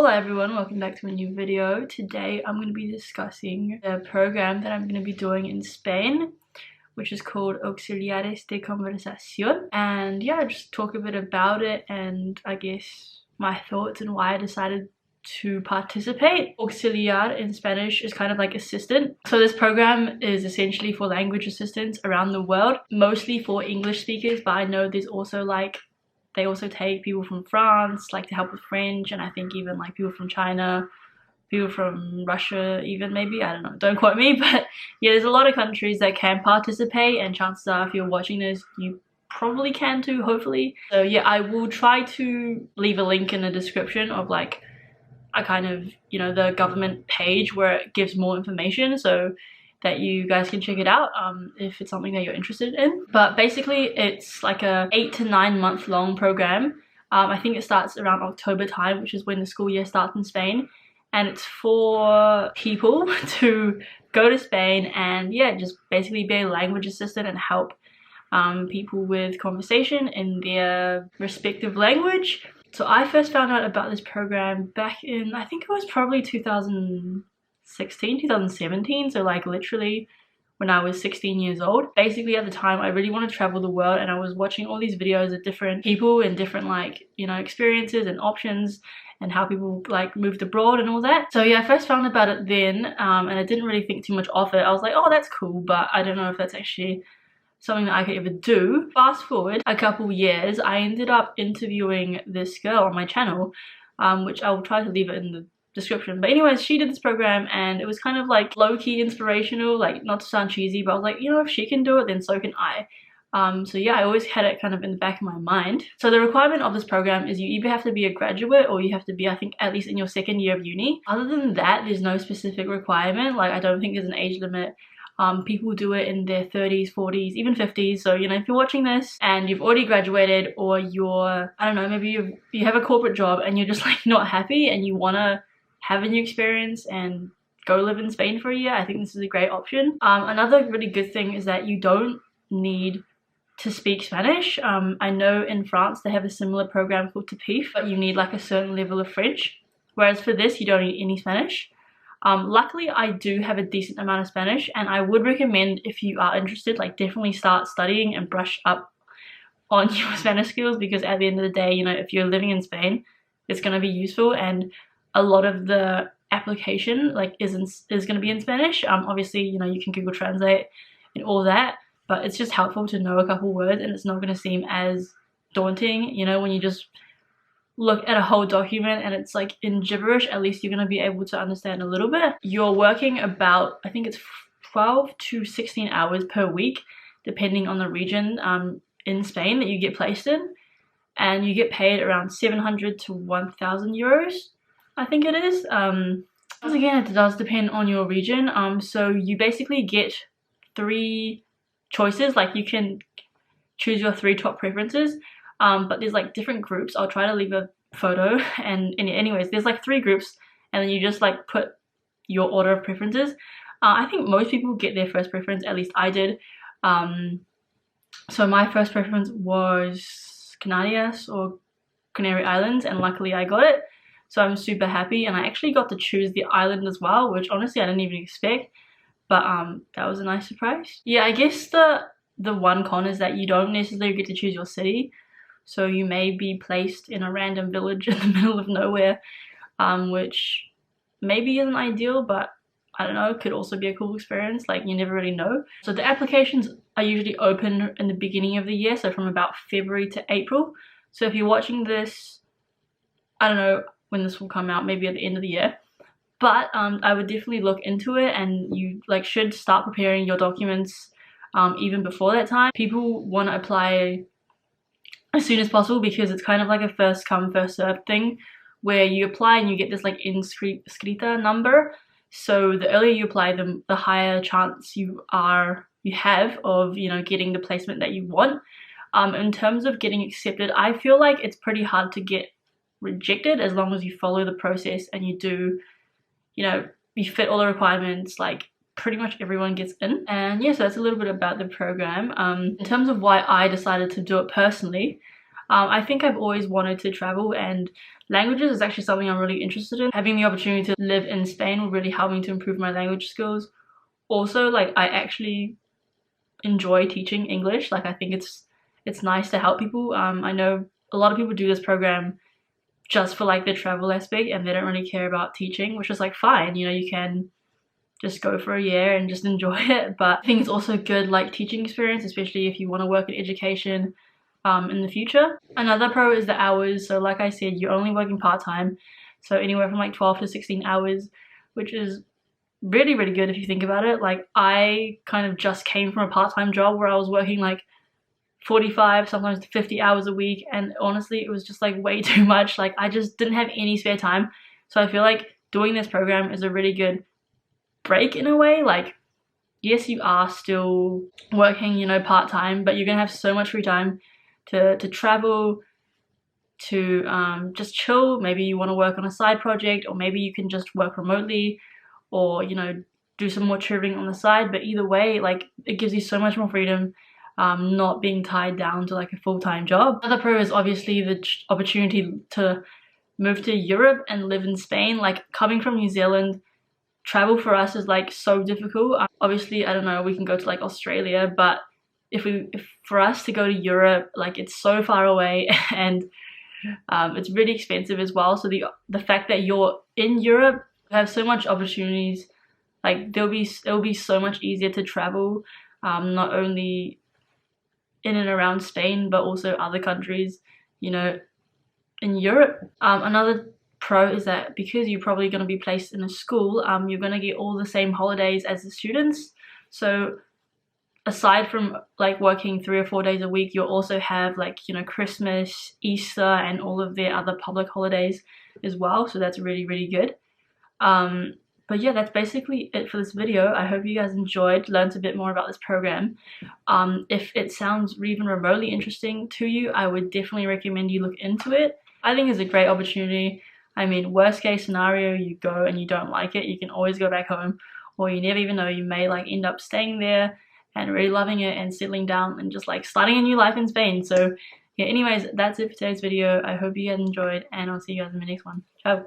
Hola everyone, welcome back to a new video. Today I'm going to be discussing the program that I'm going to be doing in Spain, which is called Auxiliares de conversación. And yeah, just talk a bit about it and I guess my thoughts and why I decided to participate. Auxiliar in Spanish is kind of like assistant. So this program is essentially for language assistants around the world, mostly for English speakers, but I know there's also they also take people from France, like to help with French, and I think even like people from China, people from Russia even maybe, I don't know, don't quote me, but yeah, there's a lot of countries that can participate, and chances are if you're watching this, you probably can too, hopefully. So yeah, I will try to leave a link in the description of like a kind of, you know, the government page where it gives more information so that you guys can check it out if it's something that you're interested in. But basically it's like a 8 to 9 month long program. I think it starts around October time, which is when the school year starts in Spain, and it's for people to go to Spain and yeah, just basically be a language assistant and help people with conversation in their respective language. So I first found out about this program back in, I think it was probably 2017, so like literally when I was 16 years old. Basically at the time I really wanted to travel the world, and I was watching all these videos of different people and different like, you know, experiences and options and how people like moved abroad and all that. So yeah, I first found about it then and I didn't really think too much of it. I was like, oh, that's cool, but I don't know if that's actually something that I could ever do. Fast forward a couple years, I ended up interviewing this girl on my channel, which I'll try to leave it in the description. But anyways, she did this program and it was kind of like low-key inspirational, like not to sound cheesy, but I was like, you know, if she can do it, then so can I. So yeah, I always had it kind of in the back of my mind. So the requirement of this program is you either have to be a graduate or you have to be, I think, at least in your second year of uni. Other than that, there's no specific requirement. Like I don't think there's an age limit. People do it in their 30s, 40s, even 50s. So, you know, if you're watching this and you've already graduated, or you're, I don't know, maybe you have a corporate job and you're just like not happy and you want to have a new experience and go live in Spain for a year, I think this is a great option. Another really good thing is that you don't need to speak Spanish. I know in France they have a similar program called TAPIF, but you need like a certain level of French, whereas for this you don't need any Spanish. Luckily I do have a decent amount of Spanish, and I would recommend, if you are interested, like definitely start studying and brush up on your Spanish skills, because at the end of the day, you know, if you're living in Spain, it's going to be useful, and a lot of the application like is going to be in Spanish. Obviously, you know, you can Google Translate and all that, but it's just helpful to know a couple words, and it's not going to seem as daunting, you know, when you just look at a whole document and it's like in gibberish. At least you're going to be able to understand a little bit. You're working about, I think it's 12 to 16 hours per week, depending on the region in Spain that you get placed in, and you get paid around 700 to 1,000 euros, I think it is. Once again, it does depend on your region. So you basically get 3 choices, like you can choose your 3 top preferences. But there's like different groups. I'll try to leave a photo, and anyways, there's like 3 groups, and then you just like put your order of preferences. I think most people get their first preference, at least I did. So my first preference was Canarias, or Canary Islands, and luckily I got it. So I'm super happy, and I actually got to choose the island as well, which honestly I didn't even expect, but that was a nice surprise. Yeah, I guess the one con is that you don't necessarily get to choose your city. So you may be placed in a random village in the middle of nowhere, which maybe isn't ideal, but I don't know, could also be a cool experience. Like, you never really know. So the applications are usually open in the beginning of the year, so from about February to April. So if you're watching this, I don't know when this will come out, maybe at the end of the year, but I would definitely look into it, and you like should start preparing your documents even before that time. People want to apply as soon as possible, because it's kind of like a first come first served thing, where you apply and you get this like inscrita number. So the earlier you apply, the higher chance you have of, you know, getting the placement that you want. In terms of getting accepted, I feel like it's pretty hard to get rejected as long as you follow the process and you do, you know, you fit all the requirements. Like pretty much everyone gets in. And yeah, so that's a little bit about the program. In terms of why I decided to do it personally, I think I've always wanted to travel and languages is actually something I'm really interested in. Having the opportunity to live in Spain will really help me to improve my language skills. Also, like, I actually enjoy teaching English. Like, I think it's nice to help people. I know a lot of people do this program just for like the travel aspect and they don't really care about teaching, which is like fine, you know, you can just go for a year and just enjoy it. But I think it's also good like teaching experience, especially if you want to work in education in the future. Another pro is the hours. So like I said, you're only working part-time, so anywhere from like 12 to 16 hours, which is really, really good if you think about it. Like, I kind of just came from a part-time job where I was working like 45, sometimes 50 hours a week, and honestly it was just like way too much. Like, I just didn't have any spare time. So I feel like doing this program is a really good break in a way. Like, yes, you are still working, you know, part-time, but you're gonna have so much free time to travel, to just chill. Maybe you want to work on a side project, or maybe you can just work remotely, or, you know, do some more tutoring on the side. But either way, like, it gives you so much more freedom, not being tied down to like a full-time job. Another pro is obviously the opportunity to move to Europe and live in Spain. Like, coming from New Zealand, travel for us is like so difficult. Obviously, I don't know, we can go to like Australia, but if for us to go to Europe, like, it's so far away and it's really expensive as well. So the fact that you're in Europe, you have so much opportunities. Like, it'll be so much easier to travel, not only in and around Spain, but also other countries, you know, in Europe. Another pro is that because you're probably going to be placed in a school, you're going to get all the same holidays as the students. So aside from like working 3 or 4 days a week, you'll also have like, you know, Christmas, Easter, and all of their other public holidays as well. So that's really, really good. But yeah, that's basically it for this video. I hope you guys enjoyed, learned a bit more about this program. If it sounds even remotely interesting to you, I would definitely recommend you look into it. I think it's a great opportunity. I mean, worst case scenario, you go and you don't like it, you can always go back home, or you never even know, you may like end up staying there and really loving it and settling down and just like starting a new life in Spain. So yeah, anyways, that's it for today's video. I hope you guys enjoyed, and I'll see you guys in the next one. Ciao.